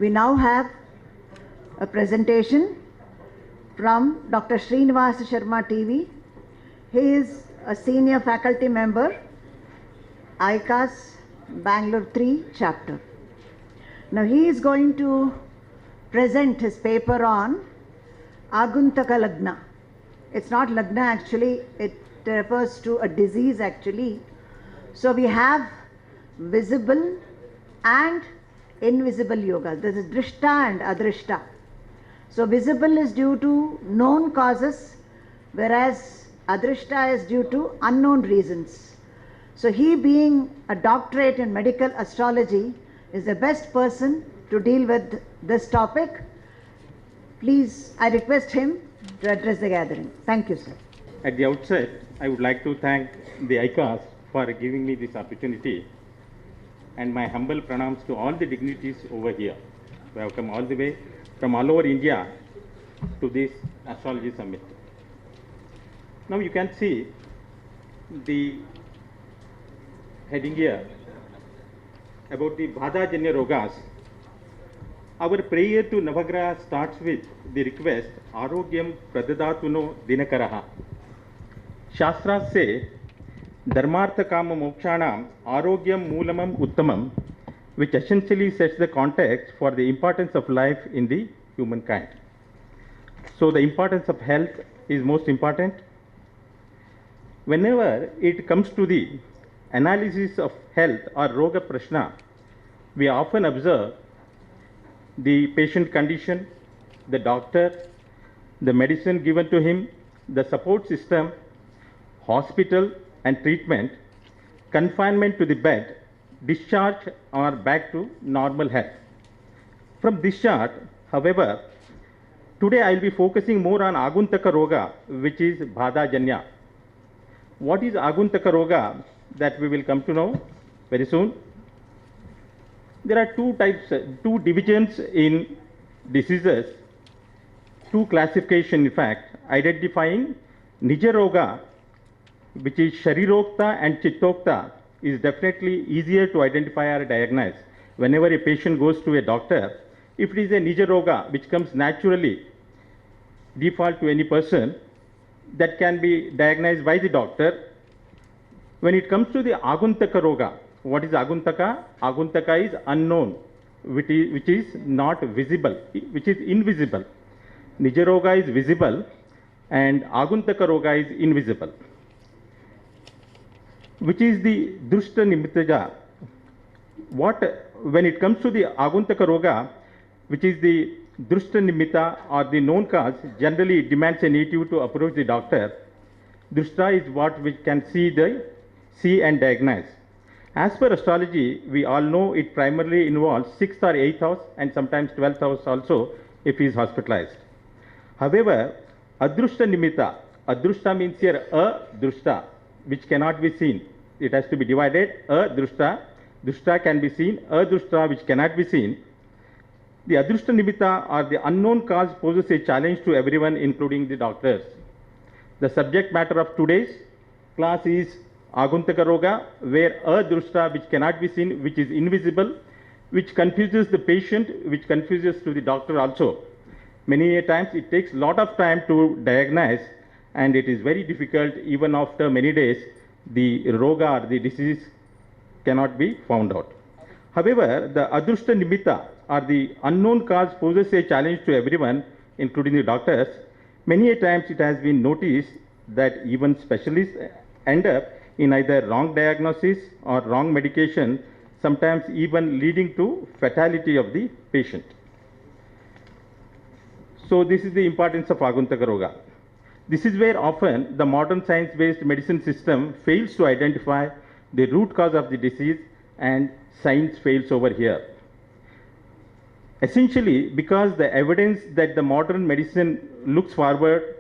We now have a presentation from Dr. Srinivas T.V. He is a senior faculty member, ICAS Bengaluru III Chapter. Now he is going to present his paper on Agantuka Lagna. It's not Lagna actually, it refers to a disease actually. So we have visible and invisible yoga. This is Drishta and Adrishta. So visible is due to known causes, whereas Adrishta is due to unknown reasons. So he, being a doctorate in medical astrology, is the best person to deal with this topic. Please, I request him to address the gathering. Thank you, sir. At the outset, I would like to thank the ICAS for giving me this opportunity, and my humble pranams to all the dignitaries over here who have come all the way from all over India to this astrology summit. Now you can see the heading here about the Bhadajanya Rogas. Our prayer to Navagraha starts with the request, Arogyam Pradadatuno Dinakaraha. Shastras say, Dharmartha Kama Mokshanam Arogyam Moolamam Uttamam, which essentially sets the context for the importance of life in the humankind. So the importance of health is most important. Whenever it comes to the analysis of health or Roga Prashna, we often observe the patient condition, the doctor, the medicine given to him, the support system, hospital and treatment, confinement to the bed, discharge or back to normal health. From this chart, however, today I will be focusing more on Agantuka Roga, which is Bhadajanya. What is Agantuka Roga? That we will come to know very soon. There are two divisions in diseases, two classification in fact, identifying Nija Roga, which is Sharirokta and Chittokta, is definitely easier to identify or diagnose. Whenever a patient goes to a doctor, if it is a Nija Roga, which comes naturally, default to any person, that can be diagnosed by the doctor. When it comes to the Agantuka Roga, what is Agantuka? Agantuka is unknown, which is not visible, which is invisible. Nija Roga is visible and Agantuka Roga is invisible. Which is the Drushta Nimitaja. When it comes to the Agantuka Roga, which is the Drushta Nimita or the known cause, generally it demands a native to approach the doctor. Drushta is what we can see and diagnose. As per astrology, we all know it primarily involves 6th or 8th house and sometimes 12th house also if he is hospitalized. However, Adrushta Nimita, Adrushta means here Adrushta, which cannot be seen. It has to be divided, Adrushta, Drushta can be seen, Adrushta which cannot be seen. The Adrushta Nimita or the unknown cause poses a challenge to everyone including the doctors. The subject matter of today's class is Agantuka Roga, where Adrushta which cannot be seen, which is invisible, which confuses the patient, which confuses to the doctor also. Many a times it takes a lot of time to diagnose, and it is very difficult. Even after many days, the Roga or the disease cannot be found out. However, the Adrushta Nimita or the unknown cause poses a challenge to everyone, including the doctors. Many a times it has been noticed that even specialists end up in either wrong diagnosis or wrong medication, sometimes even leading to fatality of the patient. So this is the importance of Agantuka Roga. This is where often the modern science-based medicine system fails to identify the root cause of the disease, and science fails over here. Essentially, because the evidence that the modern medicine looks forward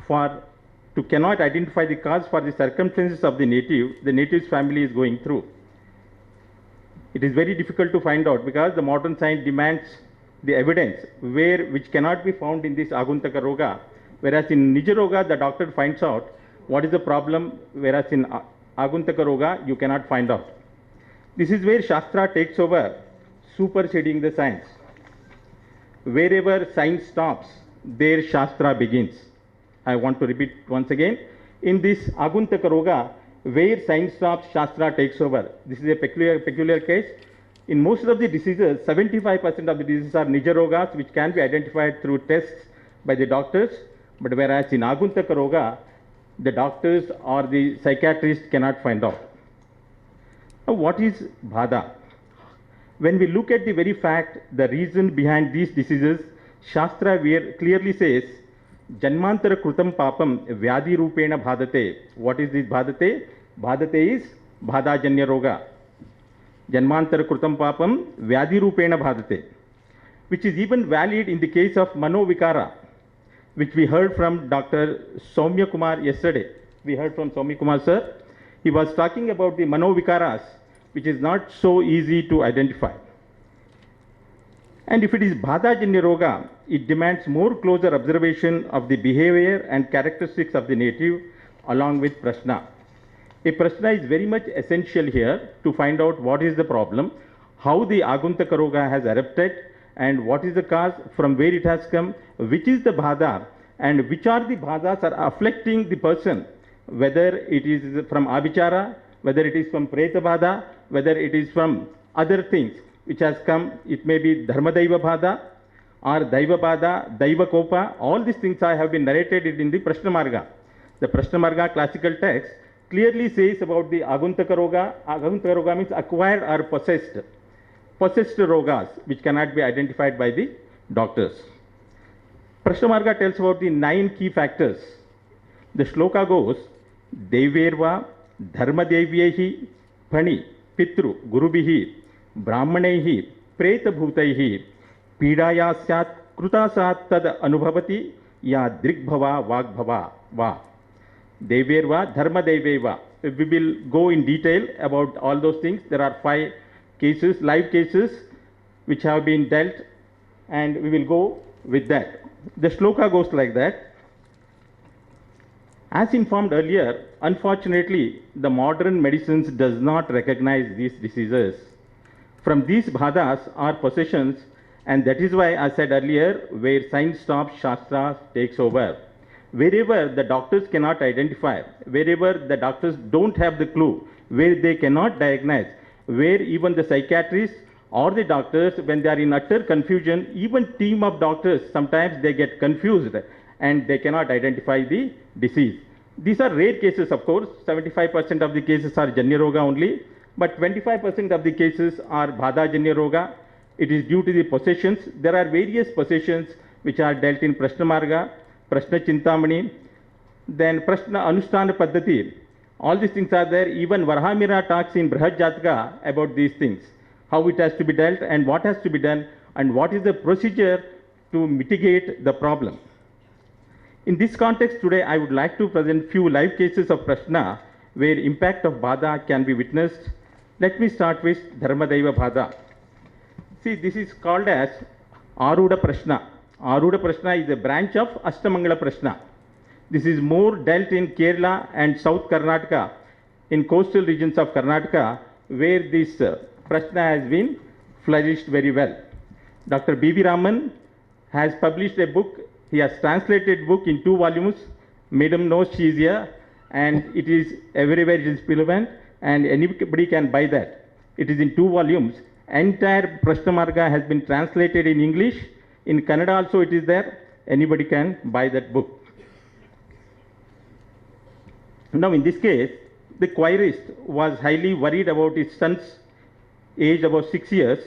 to cannot identify the cause for the circumstances of the native's family is going through. It is very difficult to find out because the modern science demands the evidence which cannot be found in this Agantuka Roga, whereas in Nija Roga the doctor finds out what is the problem, whereas in Agantuka Roga you cannot find out. This is where Shastra takes over, superseding the science. wherever science stops, there Shastra begins. I want to repeat once again. In this Agantuka Roga, where science stops, Shastra takes over. This is a peculiar case. In most of the diseases, 75% of the diseases are Nija Rogas, which can be identified through tests by the doctors. But whereas in Agantuka Roga, the doctors or the psychiatrists cannot find out. Now, what is Bhada? When we look at the very fact, the reason behind these diseases, Shastra clearly says, Janmantara Krutam Papam Vyadi Rupena Bhadate. What is this Bhadate? Bhadate is Bhadajanya Roga. Janmantara Krutam Papam Vyadi Rupena Bhadate. Which is even valid in the case of Manovikara, which we heard from Dr. Soumya Kumar yesterday. We heard from Soumya Kumar sir. He was talking about the Manovikaras, which is not so easy to identify. And if it is Bhadajanya Roga, it demands more closer observation of the behavior and characteristics of the native along with Prashna. A Prashna is very much essential here to find out what is the problem, how the Agantuka Roga has erupted, and what is the cause, from where it has come, which is the Bhada, and which are the Bhadas are afflicting the person, whether it is from Abhichara, whether it is from Preta Bhada, whether it is from other things which has come. It may be Dharmadaiva Bhada or Daiva Bhada, Daiva Kopa. All these things have been narrated in the Prashna Marga. The Prashna Marga classical text clearly says about the Agantuka Roga. Agantuka Roga means acquired or possessed rogas, which cannot be identified by the doctors. Prashna Marga tells about the 9 key factors. The shloka goes, Deverva, Dharmadevyehi, Pani, Pitru, Gurubihi, Brahmanehi, Preta Bhutaihi, Pidaya Syat, Krutasat Tad Anubhavati, Ya Drigbhava Vagbhava Va. Deverva, Dharmadeveva. We will go in detail about all those things. There are 5 cases, live cases, which have been dealt, and we will go with that. The shloka goes like that. As informed earlier, unfortunately, the modern medicines does not recognize these diseases. From these bhadas are possessions, and that is why I said earlier, where science stops, Shastra takes over. Wherever the doctors cannot identify, wherever the doctors don't have the clue, where they cannot diagnose, where even the psychiatrists or the doctors, when they are in utter confusion, even team of doctors, sometimes they get confused and they cannot identify the disease. These are rare cases, of course. 75% of the cases are Janya Roga only, but 25% of the cases are Bhada Janya Roga. It is due to the possessions. There are various possessions which are dealt in Prashna Marga, Prashna Chintamani, then Prashna Anushtana Paddhati. All these things are there. Even Varahamira talks in Brihad Jataka about these things, how it has to be dealt and what has to be done and what is the procedure to mitigate the problem. In this context today, I would like to present few live cases of Prashna where impact of Bhada can be witnessed. Let me start with Dharmadaiva Bhada. See, this is called as Aruda Prashna. Aruda Prashna is a branch of Ashtamangala Prashna. This is more dealt in Kerala and South Karnataka, in coastal regions of Karnataka, where this Prashna has been flourished very well. Dr. B.V. Raman has published a book. He has translated book in 2 volumes. Madam knows she is here, and it is everywhere it is relevant, and anybody can buy that. It is in 2 volumes. Entire Prashna Marga has been translated in English. In Kannada also it is there. Anybody can buy that book. Now, in this case, the querist was highly worried about his son's age, about 6 years,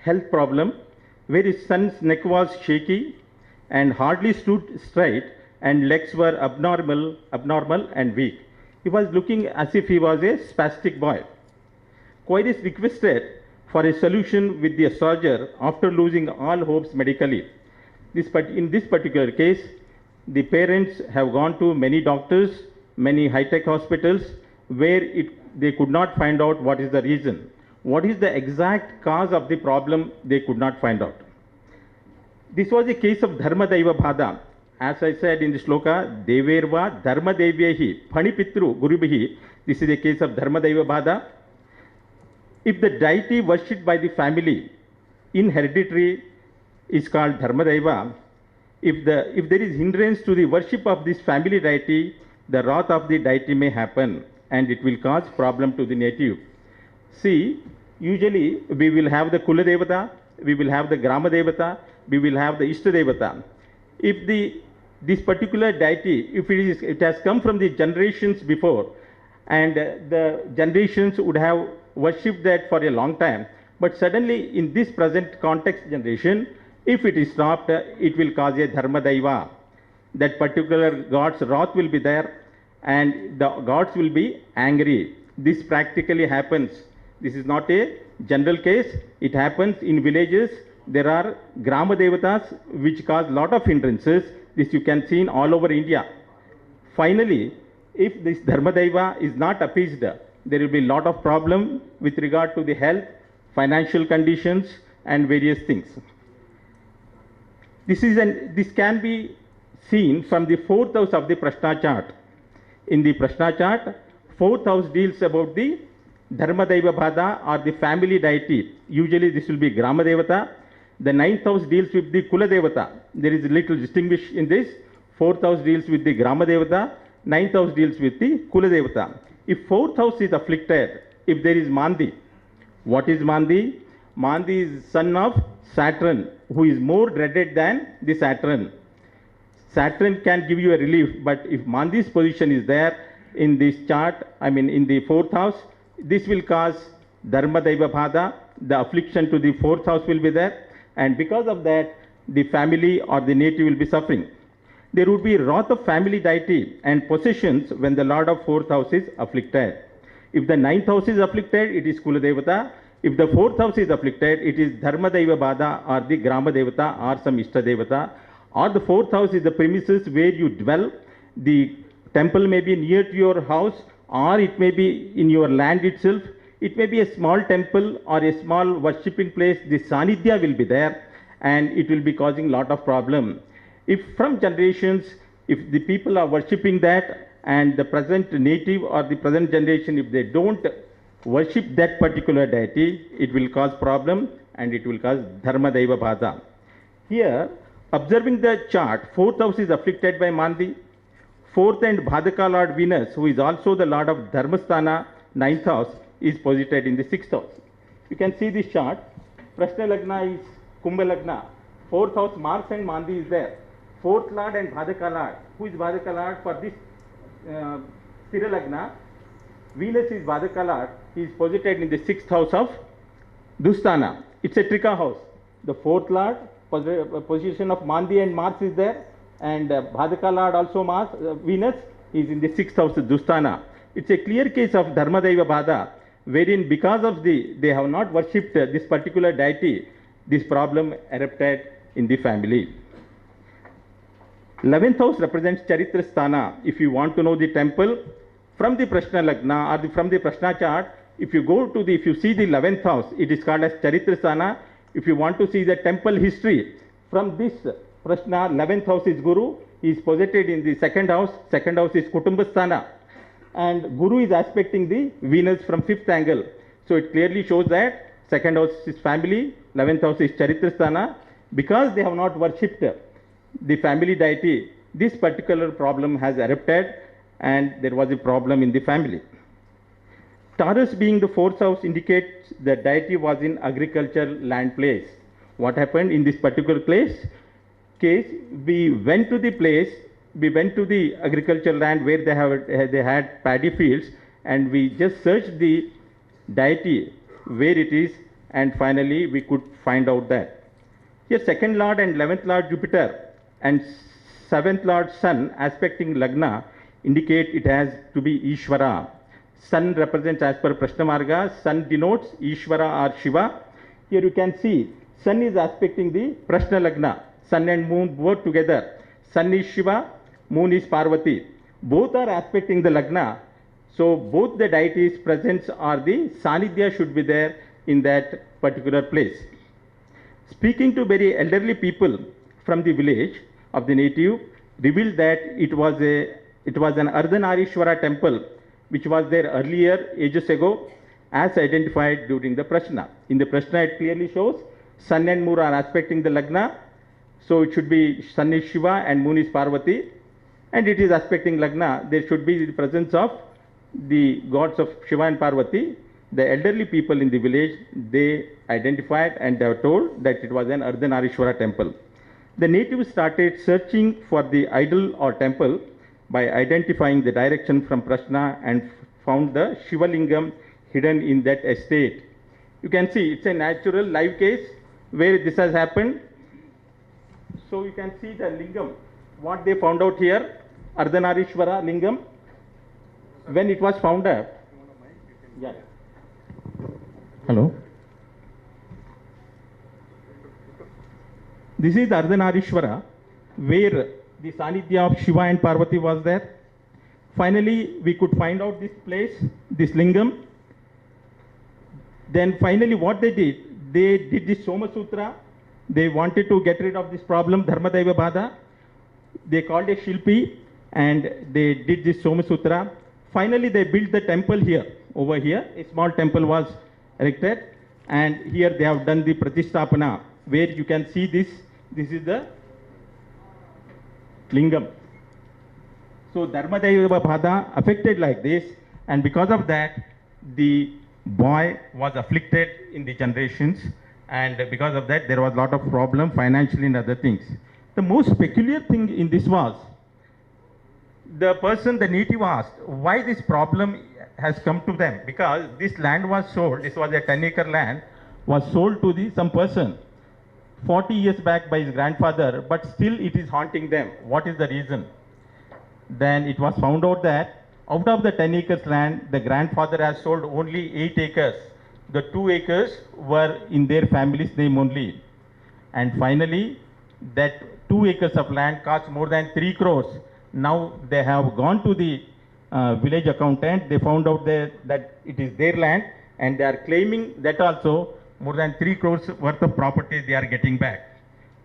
health problem, where his son's neck was shaky and hardly stood straight, and legs were abnormal and weak. He was looking as if he was a spastic boy. Querist requested for a solution with the astrologer after losing all hopes medically. In this particular case, the parents have gone to many doctors, many high-tech hospitals, where they could not find out what is the reason. What is the exact cause of the problem, they could not find out. This was a case of Dharmadaiva Bhada. As I said in the shloka, Deverva Dharmadevyehi Panipitru Gurubihi. This is a case of Dharmadaiva Bhada. If the deity worshipped by the family in hereditary is called Dharmadaiva. If there is hindrance to the worship of this family deity, the wrath of the deity may happen and it will cause problem to the native. See, usually we will have the Kula Devata, we will have the Grama Devata, we will have the Ishta Devata. If this particular deity, if it has come from the generations before, and the generations would have worshipped that for a long time, but suddenly in this present context generation, if it is stopped, it will cause a Dharma Daiva. That particular god's wrath will be there and the gods will be angry. This practically happens. This is not a general case. It happens in villages. There are Grama Devatas which cause lot of hindrances. This you can see in all over India. Finally, if this Dharma Daiva is not appeased, there will be lot of problem with regard to the health, financial conditions and various things. This can be seen from the fourth house of the Prashna chart. In the Prashna chart, fourth house deals about the Dharma Daiva Bhada or the family deity. Usually this will be Grama Devata. The ninth house deals with the Kula Devata. There is a little distinguish in this. Fourth house deals with the Grama Devata. Ninth house deals with the Kula Devata. If fourth house is afflicted, if there is Mandi, what is Mandi? Mandi is son of Saturn, who is more dreaded than the Saturn. Saturn can give you a relief, but if Mandi's position is there in this chart, I mean in the fourth house, this will cause Dharma Daiva Bhada, the affliction to the fourth house will be there, and because of that, the family or the native will be suffering. There would be wrath of family deity and possessions when the Lord of fourth house is afflicted. If the ninth house is afflicted, it is Kula Devata. If the fourth house is afflicted, it is Dharma Daiva Bhada or the Grama Devata or some Ishta Devata. Or the fourth house is the premises where you dwell. The temple may be near to your house or it may be in your land itself. It may be a small temple or a small worshipping place. The Sanidhya will be there and it will be causing lot of problem. If from generations, if the people are worshipping that and the present native or the present generation, if they don't worship that particular deity, it will cause problem and it will cause Dharma Daiva Bhada. Here, observing the chart, fourth house is afflicted by Mandi. Fourth and Bhadaka Lord Venus, who is also the Lord of Dharmasthana, ninth house, is posited in the sixth house. You can see this chart. Prashna Lagna is Kumbha Lagna. Fourth house, Mars and Mandi is there. Fourth Lord and Bhadaka Lord. Who is Bhadaka Lord for this Sthira Lagna? Venus is Bhadaka Lord. He is posited in the sixth house of Dusthana. It's a Trika house. The fourth Lord, position of Mandi and Mars is there. And Bhadaka Lord also Mars, Venus is in the sixth house of Dusthana. It's a clear case of Dharma Daiva Bhada, wherein because of they have not worshipped this particular deity, this problem erupted in the family. 11th house represents Charitra Sthana. If you want to know the temple from the Prashna Lagna or from the Prashna chart, if you see the 11th house, it is called as Charitra Sthana. If you want to see the temple history, from this Prashna, 11th house is Guru, he is posited in the second house is Kutumba Sthana. And Guru is aspecting the Venus from fifth angle. So it clearly shows that second house is family, 11th house is Charitra Sthana. Because they have not worshipped the family deity, this particular problem has erupted and there was a problem in the family. Taurus being the fourth house indicates the deity was in agricultural land place. What happened in this particular case, we went to the agricultural land where they had paddy fields and we just searched the deity where it is and finally we could find out that. Here second lord and 11th lord Jupiter and 7th lord Sun aspecting Lagna indicate it has to be Ishvara. Sun represents, as per Prashna Marga, Sun denotes Ishvara or Shiva. Here you can see Sun is aspecting the Prashna Lagna. Sun and Moon both together. Sun is Shiva, Moon is Parvati. Both are aspecting the Lagna. So both the deities' presence or the Sanidhya should be there in that particular place. Speaking to very elderly people from the village of the native, revealed that it was an Ardhanarishwara temple which was there earlier ages ago as identified during the Prashna. In the Prashna it clearly shows Sun and moon are aspecting the Lagna. So it should be Sun is Shiva and moon is Parvati. And it is aspecting Lagna. There should be the presence of the gods of Shiva and Parvati. The elderly people in the village, they identified and they were told that it was an Ardhanarishwara temple. The natives started searching for the idol or temple by identifying the direction from Prashna and found the Shiva Lingam hidden in that estate. You can see it's a natural live case where this has happened. So you can see the Lingam, what they found out here, Ardhanarishwara Lingam, when it was found out. Yeah. Hello. This is the Ardhanarishwara, where the Sanidhya of Shiva and Parvati was there. Finally, we could find out this place, this Lingam. Then finally what they did this Soma Sutra. They wanted to get rid of this problem, Dharma Daiva Bhada. They called a Shilpi and they did this Soma Sutra. Finally, they built the temple here, over here. A small temple was erected and here they have done the Pratisthapana, where you can see this. This is the Lingam. So Dharma Daiva Bhada affected like this, and because of that, the boy was afflicted in the generations, and because of that, there was a lot of problem financially and other things. The most peculiar thing in this was, the person, the native asked, why this problem has come to them? Because this land was sold, this was a 10-acre land, was sold to some person 40 years back by his grandfather, but still it is haunting them. What is the reason? Then it was found out that out of the 10 acres land, the grandfather has sold only 8 acres. The 2 acres were in their family's name only. And finally, that 2 acres of land cost more than 3 crores. Now they have gone to the village accountant. They found out that it is their land, and they are claiming that also more than 3 crores worth of property they are getting back.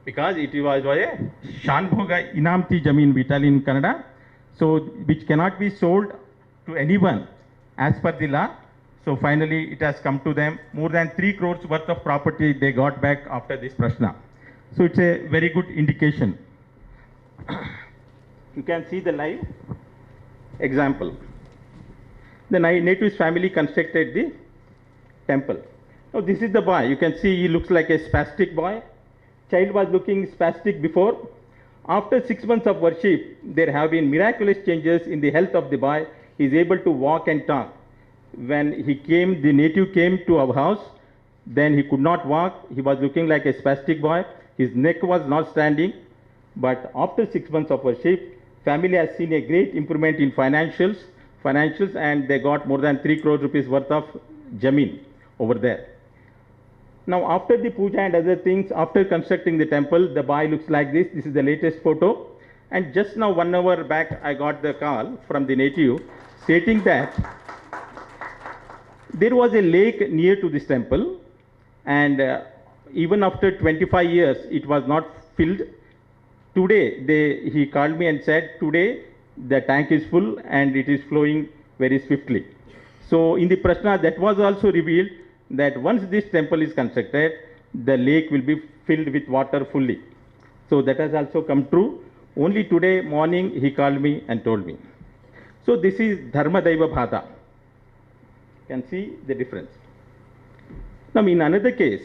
Because it was a Shanbhoga Inamti Jamin, we tell in Kannada, so which cannot be sold to anyone as per the law. So finally it has come to them, more than 3 crores worth of property they got back after this Prashna. So it's a very good indication. You can see the live example. The natives family constructed the temple. Now this is the boy. You can see he looks like a spastic boy. Child was looking spastic before. After 6 months of worship, there have been miraculous changes in the health of the boy. He is able to walk and talk. When he came, the native came to our house. Then he could not walk. He was looking like a spastic boy. His neck was not standing. But after 6 months of worship, family has seen a great improvement in financials, and they got more than 3 crore rupees worth of Jamin over there. Now after the puja and other things, after constructing the temple, the boy looks like this. This is the latest photo. And just now 1 hour back, I got the call from the native stating that there was a lake near to this temple, and even after 25 years, it was not filled. Today, he called me and said, today the tank is full and it is flowing very swiftly. So in the Prashna, that was also revealed that once this temple is constructed, the lake will be filled with water fully. So that has also come true. Only today morning he called me and told me. So this is Dharma Daiva Bhada. You can see the difference. Now in another case,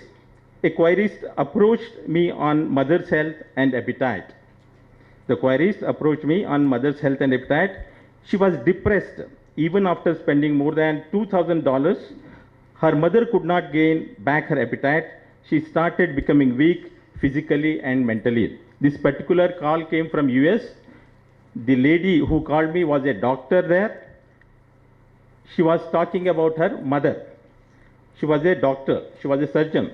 a querist approached me on mother's health and appetite. The querist approached me on mother's health and appetite. She was depressed even after spending more than $2,000. Her mother could not gain back her appetite. She started becoming weak physically and mentally. This particular call came from US. The lady who called me was a doctor there. She was talking about her mother. She was a doctor. She was a surgeon.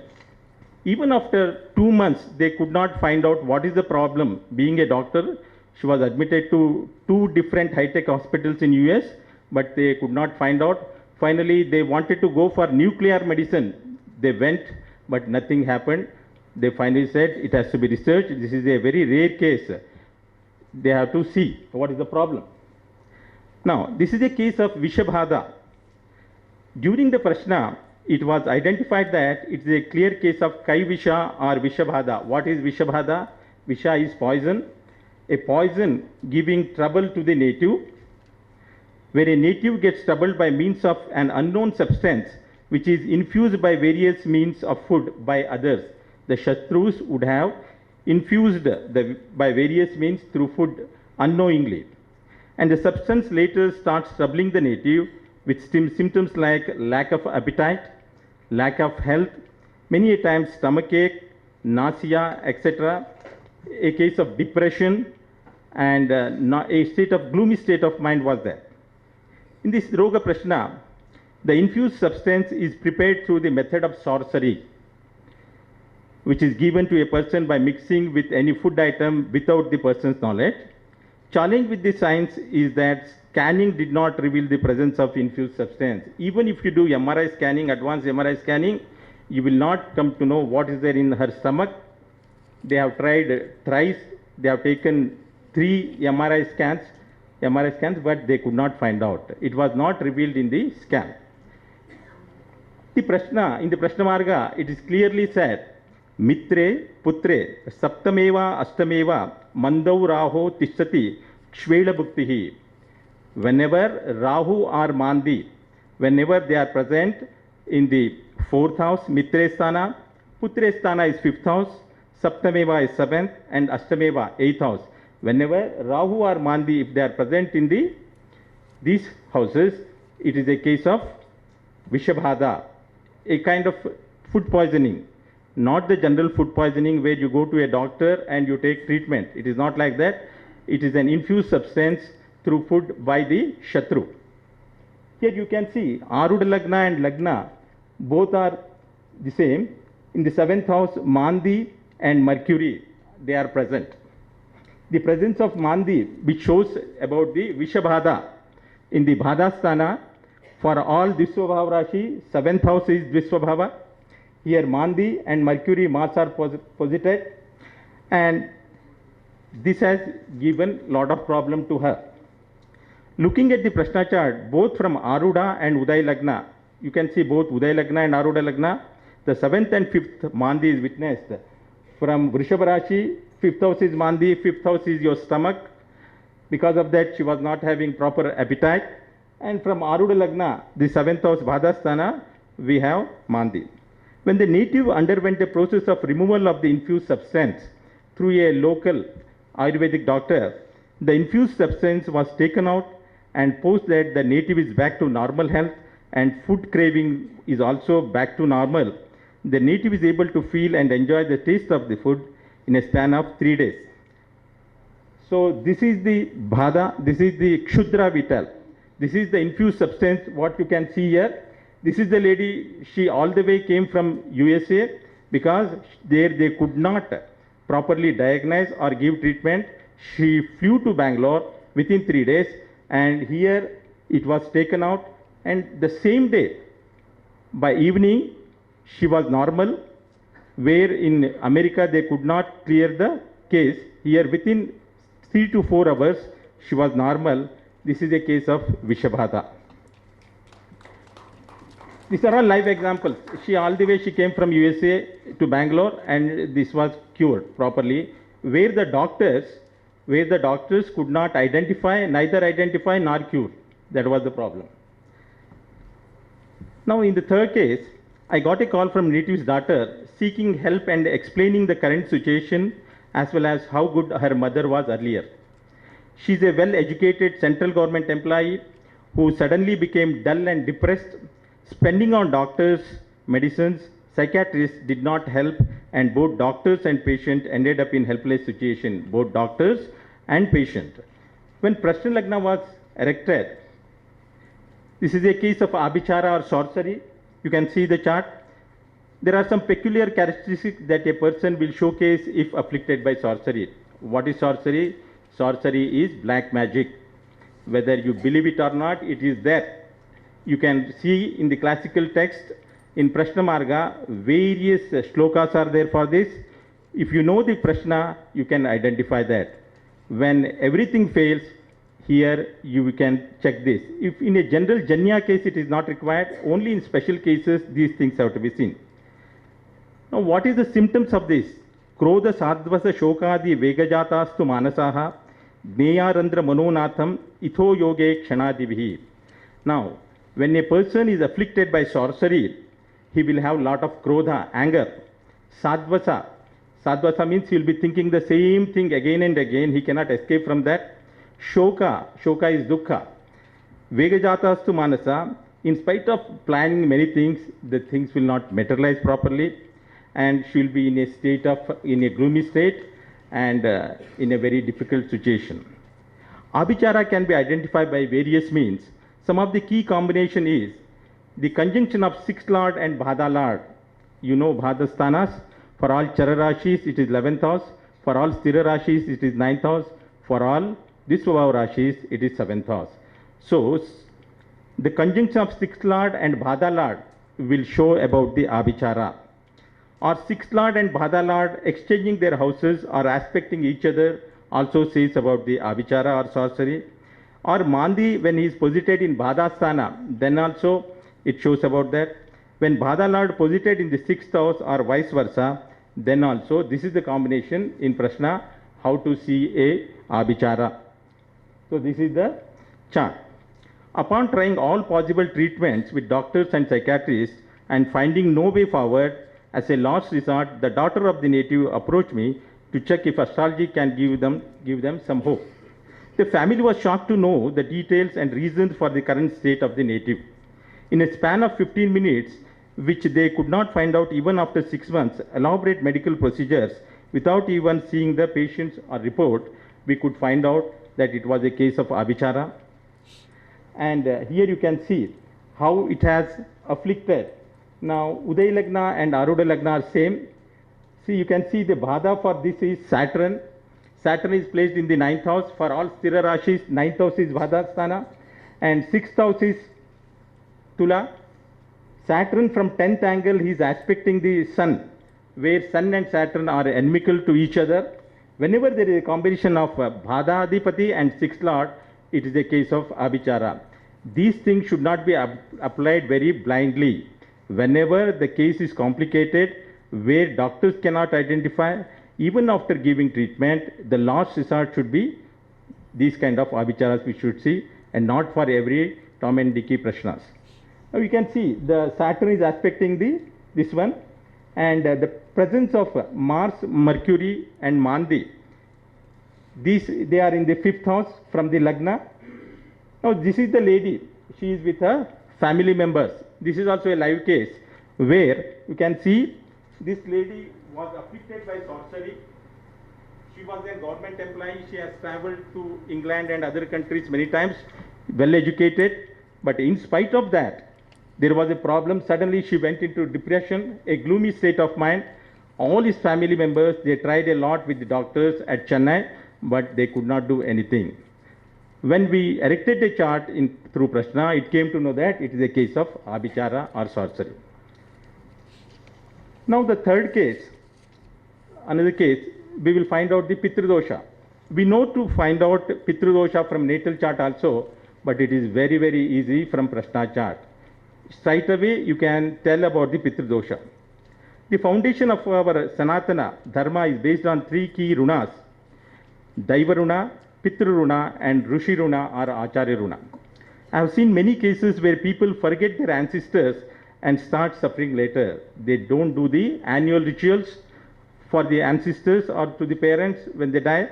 Even after 2 months, they could not find out what is the problem. Being a doctor, she was admitted to 2 different high-tech hospitals in US, but they could not find out. Finally, they wanted to go for nuclear medicine. They went, but nothing happened. They finally said it has to be researched. This is a very rare case. They have to see what is the problem. Now, this is a case of Vishabhada. During the Prashna, it was identified that it is a clear case of Kai Visha or Vishabhada. What is Vishabhada? Visha is poison. A poison giving trouble to the native, where a native gets troubled by means of an unknown substance which is infused by various means of food by others. The Shatrus would have infused by various means through food unknowingly. And the substance later starts troubling the native with symptoms like lack of appetite, lack of health, many a times stomachache, nausea, etc., a case of depression, and a gloomy state of mind was there. In this Roga Prashna, the infused substance is prepared through the method of sorcery, which is given to a person by mixing with any food item without the person's knowledge. Challenge with this science is that scanning did not reveal the presence of infused substance. Even if you do MRI scanning, advanced MRI scanning, you will not come to know what is there in her stomach. They have tried thrice, they have taken 3 MRI scans, but they could not find out. It was not revealed in the scan. The Prashna, in the Prashna Marga, it is clearly said, Mitre, Putre, Saptameva, Astameva, Mandau Raho Tishtati, Kshvela Bhuktihi. Whenever Rahu or Mandi, whenever they are present in the 4th house, Mitre Sthana, Putre Sthana is 5th house, Saptameva is 7th, and Astameva 8th house. Whenever Rahu or Mandi, if they are present in these houses, it is a case of Vishabhada, a kind of food poisoning. Not the general food poisoning where you go to a doctor and you take treatment. It is not like that. It is an infused substance through food by the Shatru. Here you can see Arudha Lagna and Lagna, both are the same. In the 7th house, Mandi and Mercury, they are present. The presence of Mandi, which shows about the Vishabhada, in the Bhadasthana, for all Dvisvabhava Rashi, 7th house is Dvisvabhava. Here Mandi and Mercury, Mars are posited, and this has given lot of problem to her. Looking at the Prashna chart, both from Arudha and Uday Lagna, you can see both Uday Lagna and Arudha Lagna, the 7th and 5th Mandi is witnessed. From Vrishabha Rashi, 5th house is Mandi, 5th house is your stomach. Because of that, she was not having proper appetite. And from Arudha Lagna, the 7th house Bhadasthana, we have Mandi. When the native underwent a process of removal of the infused substance through a local Ayurvedic doctor, the infused substance was taken out, and post that the native is back to normal health and food craving is also back to normal. The native is able to feel and enjoy the taste of the food in a span of 3 days. So this is the Bhada, this is the Kshudra Vital. This is the infused substance, what you can see here. This is the lady, she all the way came from USA because there they could not properly diagnose or give treatment. She flew to Bangalore within 3 days, and here it was taken out, and the same day by evening she was normal, where in America they could not clear the case. Here within 3 to 4 hours she was normal. This is a case of Vishabhada. These are all live examples. She all the way she came from USA to Bangalore, and this was cured properly, where the doctors could not identify, neither identify nor cure. That was the problem. Now in the third case, I got a call from native's daughter seeking help and explaining the current situation as well as how good her mother was earlier. She is a well-educated central government employee who suddenly became dull and depressed. Spending on doctors, medicines, psychiatrists did not help, and both doctors and patient ended up in helpless situation, both doctors and patient. When Prashna Lagna was erected, this is a case of abhichara or sorcery. You can see the chart. There are some peculiar characteristics that a person will showcase if afflicted by sorcery. What is sorcery? Sorcery is black magic. Whether you believe it or not, it is there. You can see in the classical text in Prashna Marga, various shlokas are there for this. If you know the Prashna, you can identify that. When everything fails, Here you can check this. If in a general Janya case it is not required, only in special cases these things have to be seen. Now what is the symptoms of this? Krodha sadvasa shokadi vegajatastu manasaha gneyarandra manonatham itho yoge kshanadivihi. Now, when a person is afflicted by sorcery, he will have lot of krodha, anger. Sadvasa. Sadvasa means he will be thinking the same thing again and again. He cannot escape from that. Shoka. Shoka is dukkha. Vegajatastu manasa. In spite of planning many things, the things will not materialize properly, and she will be in a gloomy state and in a very difficult situation. Abhichara can be identified by various means. Some of the key combination is the conjunction of 6th Lord and Bhada Lord. You know Bhadasthanas. For all Chara Rashis, it is 11th house. For all Sthira Rashis, it is 9th house. For all Disvabhav Rashis, it is 7th house. So, the conjunction of 6th Lord and Bhada Lord will show about the Abhichara. Or 6th Lord and Bhada Lord exchanging their houses or aspecting each other also says about the Abhichara or sorcery. Or Mandi, when he is posited in Bhadasthana, then also it shows about that. When Bhada Lord posited in the 6th house or vice versa, then also this is the combination in Prashna how to see a Abhichara. So this is the chart. Upon trying all possible treatments with doctors and psychiatrists and finding no way forward, as a last resort, the daughter of the native approached me to check if astrology can give them some hope. The family was shocked to know the details and reasons for the current state of the native. In a span of 15 minutes, which they could not find out even after 6 months, elaborate medical procedures, without even seeing the patients or report, we could find out that it was a case of Abhichara. And here you can see how it has afflicted. Now, Uday Lagna and Arudha Lagna are same. See, you can see the Bhada for this is Saturn. Saturn is placed in the 9th house. For all Sthira Rashis, 9th house is Bhadasthana. And 6th house is Tula. Saturn from 10th angle, he is aspecting the Sun, where Sun and Saturn are inimical to each other. Whenever there is a combination of Bhada Adhipati and 6th Lord, it is a case of Abhichara. These things should not be applied very blindly. Whenever the case is complicated, where doctors cannot identify, even after giving treatment, the last resort should be these kind of Abhicharas we should see, and not for every Tom and Dicky Prashnas. Now you can see the Saturn is aspecting this one, and the presence of Mars, Mercury and Mandi. They are in the 5th house from the Lagna. Now this is the lady. She is with her family members. This is also a live case where you can see this lady was afflicted by sorcery. She was a government employee. She has traveled to England and other countries many times, well educated. But in spite of that, there was a problem. Suddenly she went into depression, a gloomy state of mind. All his family members, they tried a lot with the doctors at Chennai, but they could not do anything. When we erected a chart through Prashna, it came to know that it is a case of Abhichara or sorcery. Now the third case, another case, we will find out the Pitridosha. We know to find out Pitridosha from natal chart also, but it is very, very easy from Prashna chart. Straight away you can tell about the Pitridosha. The foundation of our Sanatana Dharma is based on 3 key runas. Daiva Runa, Pitru Runa and Rushi Runa or Acharya Runa. I have seen many cases where people forget their ancestors and start suffering later. They don't do the annual rituals for the ancestors or to the parents when they die.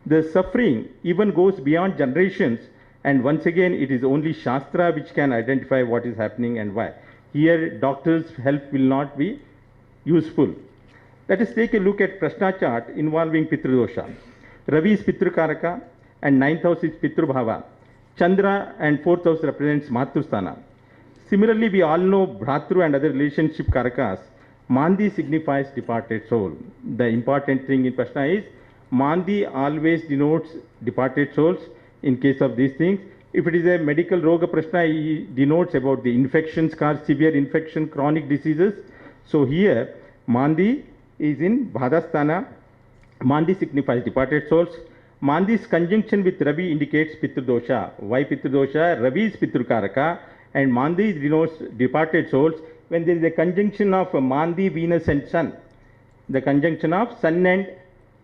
The suffering even goes beyond generations, and once again it is only Shastra which can identify what is happening and why. Here doctors' help will not be useful. Let us take a look at Prashna chart involving Pitridosha. Ravi is Pitrukaraka and 9th house is Pitrubhava. Chandra and 4th house represents Matrusthana. Similarly, we all know Bhratru and other relationship Karakas. Mandi signifies departed soul. The important thing in Prashna is Mandi always denotes departed souls in case of these things. If it is a medical Roga Prashna, he denotes about the infections, severe infection, chronic diseases. So here, Mandi is in Bhadasthana. Mandi signifies departed souls. Mandi's conjunction with Ravi indicates Pitru-dosha. Why Pitru-dosha? Ravi is Pitru-karaka and Mandi denotes departed souls. When there is a conjunction of Mandi, Venus and Sun, the conjunction of Sun and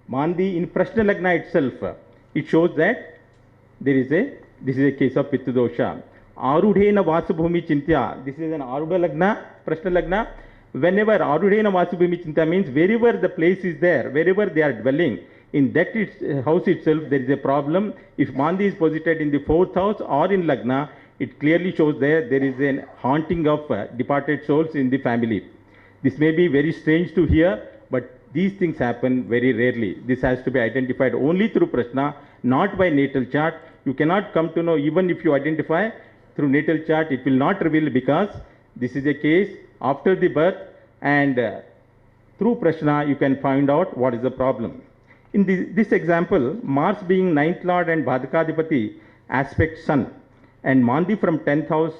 Mandi in Prashna Lagna itself, it shows that this is a case of Pitru-dosha. Arudhena Vasubhumi Chintya, this is an Arudha Lagna, Prashna Lagna. Whenever Arudhena Vasubhumi Chintya means wherever the place is there, wherever they are dwelling, in that house itself there is a problem. If Mandi is posited in the 4th house or in Lagna, it clearly shows there is a haunting of departed souls in the family. This may be very strange to hear, but these things happen very rarely. This has to be identified only through Prashna, not by natal chart. You cannot come to know, even if you identify through natal chart, it will not reveal, because this is a case after the birth, and through Prashna you can find out what is the problem. In this example, Mars being 9th Lord and Bhadakadipati aspects Sun, and Mandi from 10th house,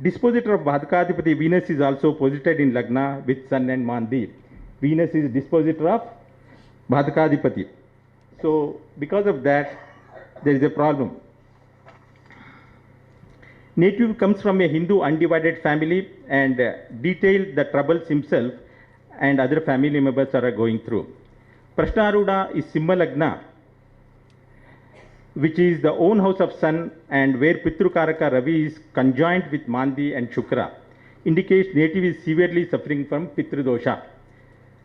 dispositor of Bhadakadipati Venus is also posited in Lagna with Sun and Mandi. Venus is dispositor of Bhadakadipati. So because of that, there is a problem. Native comes from a Hindu undivided family and detailed the troubles himself and other family members are going through. Prashnaruda is Simha Lagna, which is the own house of Sun, and where Pitrukaraka Ravi is conjoined with Mandi and Shukra, indicates native is severely suffering from Pitru-dosha.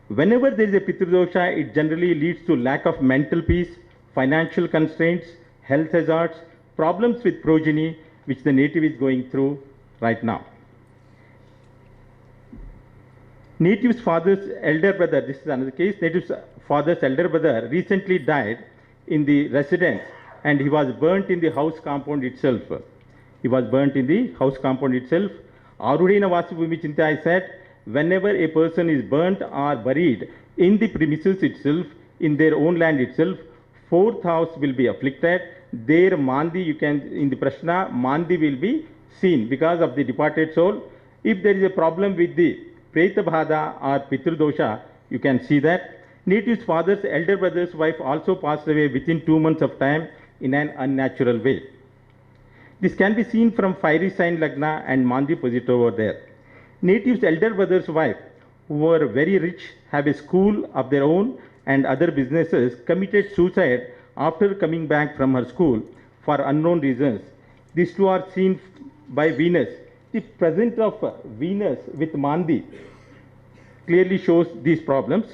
Whenever there is a Pitru-dosha, it generally leads to lack of mental peace, financial constraints, health hazards, problems with progeny, which the native is going through right now. Native's father's elder brother, this is another case, native's father's elder brother recently died in the residence and he was burnt in the house compound itself. He was burnt in the house compound itself. Arudhena Vasubhumi Chinta, I said, whenever a person is burnt or buried in the premises itself, in their own land itself, 4th house will be afflicted. There Mandi, you can, in the Prashna, Mandi will be seen because of the departed soul. If there is a problem with the Preta Bhada or Pitru-dosha, you can see that. Native's father's elder brother's wife also passed away within 2 months of time in an unnatural way. This can be seen from fiery sign Lagna and Mandi posited over there. Native's elder brother's wife, who were very rich, have a school of their own and other businesses, committed suicide after coming back from her school for unknown reasons. These two are seen by Venus. The presence of Venus with Mandi clearly shows these problems.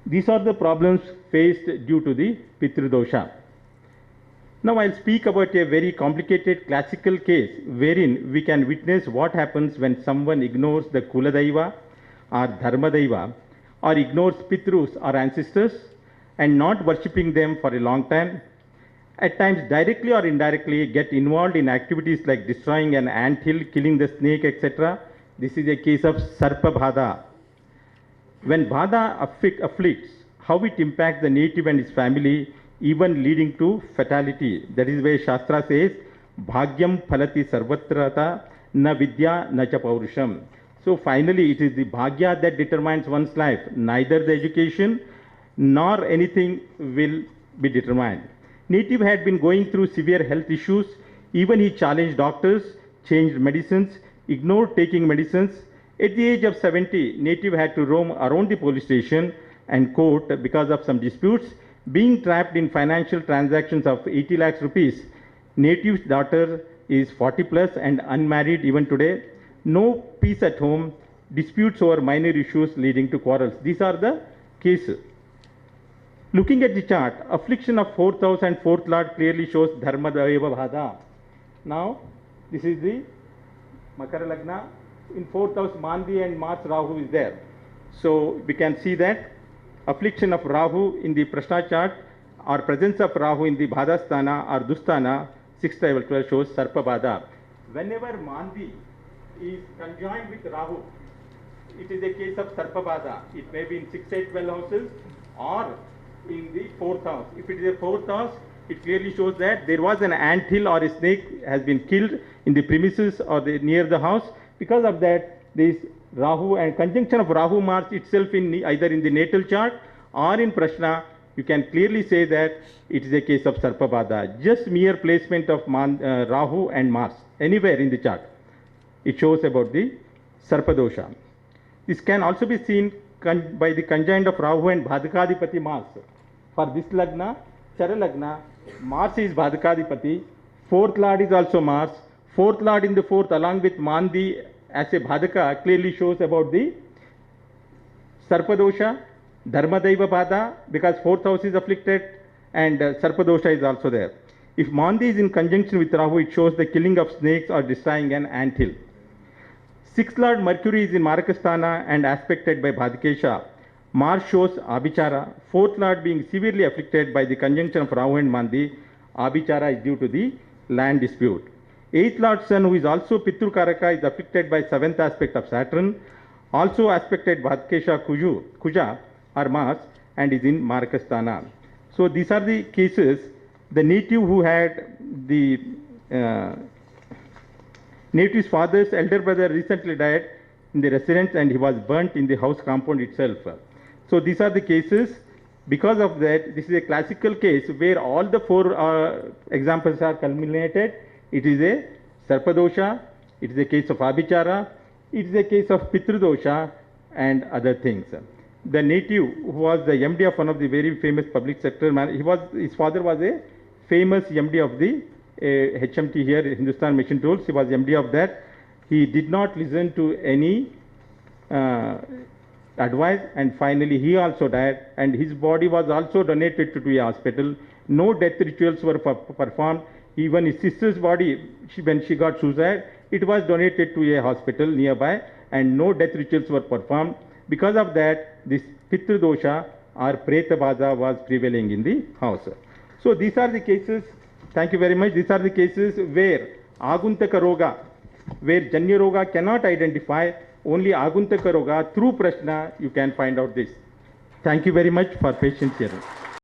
These are the problems faced due to the Pitru-dosha. Now I'll speak about a very complicated classical case wherein we can witness what happens when someone ignores the Kuladaiva or Dharmadaiva or ignores Pitrus or ancestors and not worshipping them for a long time. At times directly or indirectly get involved in activities like destroying an anthill, killing the snake, etc. This is a case of Sarpa Bhada. When Bhada afflicts, how it impacts the native and his family, even leading to fatality. That is where Shastra says, Bhagyam phalati sarvatrata na vidya na cha paurusham. So finally it is the Bhagya that determines one's life. Neither the education nor anything will be determined. Native had been going through severe health issues. Even he challenged doctors, changed medicines, ignored taking medicines. At the age of 70, Native had to roam around the police station and court because of some disputes. Being trapped in financial transactions of 80 lakhs rupees, Native's daughter is 40 plus and unmarried even today. No peace at home, disputes over minor issues leading to quarrels. These are the cases. Looking at the chart, affliction of 4th house and 4th lord clearly shows Dharma Daiva Bhada. Now, this is the Makara Lagna. In 4th house, Mandi and Mars Rahu is there. So, we can see that affliction of Rahu in the Prashna chart or presence of Rahu in the Bhadasthana or Dusthana, 6th level 12 shows Sarpa Bhada. Whenever Mandi is conjoined with Rahu, it is a case of Sarpa Bhada. It may be in 6, 8, 12 houses or in the 4th house. If it is a 4th house, it clearly shows that there was an anthill or a snake has been killed in the premises or near the house. Because of that, this Rahu and conjunction of Rahu Mars itself in either in the natal chart or in Prashna you can clearly say that it is a case of Sarpabada. Just mere placement of Rahu and Mars anywhere in the chart, it shows about the Sarpadosha. This can also be seen by the conjoint of Rahu and Bhadakadipati Mars. For this Lagna, Chara Lagna, Mars is Bhadakadipati, fourth lord is also Mars, fourth lord in the fourth along with Mandi as a Bhadaka clearly shows about the Sarpadosha, Dharmadaiva Bhada, because fourth house is afflicted, and Sarpadosha is also there. If Mandi is in conjunction with Rahu, it shows the killing of snakes or destroying an anthill. Sixth Lord Mercury is in Marakasthana and aspected by Bhadakesha. Mars shows Abhichara. Fourth Lord being severely afflicted by the conjunction of Rahu and Mandi. Abhichara is due to the land dispute. Eighth Lord Sun, who is also Pitru Karaka, is afflicted by seventh aspect of Saturn. Also aspected Bhadakesha Kuja or Mars and is in Marakasthana. So these are the cases. The native who had the native's father's elder brother recently died in the residence and he was burnt in the house compound itself. So these are the cases. Because of that, this is a classical case where all the four examples are culminated. It is a Sarpadosha, it is a case of Abhichara, it is a case of Pitrudosha and other things. The native who was the MD of one of the very famous public sector, his father was a famous MD of the HMT here, Hindustan Machine Tools. He was MD of that. He did not listen to any advice, and finally he also died, and his body was also donated to a hospital. No death rituals were performed. Even his sister's body, when she got suicide, it was donated to a hospital nearby, and no death rituals were performed. Because of that, this Pitru Dosha or Preta Baza was prevailing in the house. So these are the cases. Thank you very much. These are the cases where Aguntaka Roga, where Janya Roga cannot identify, only Aguntaka Roga through Prashna you can find out this. Thank you very much for patience hearing.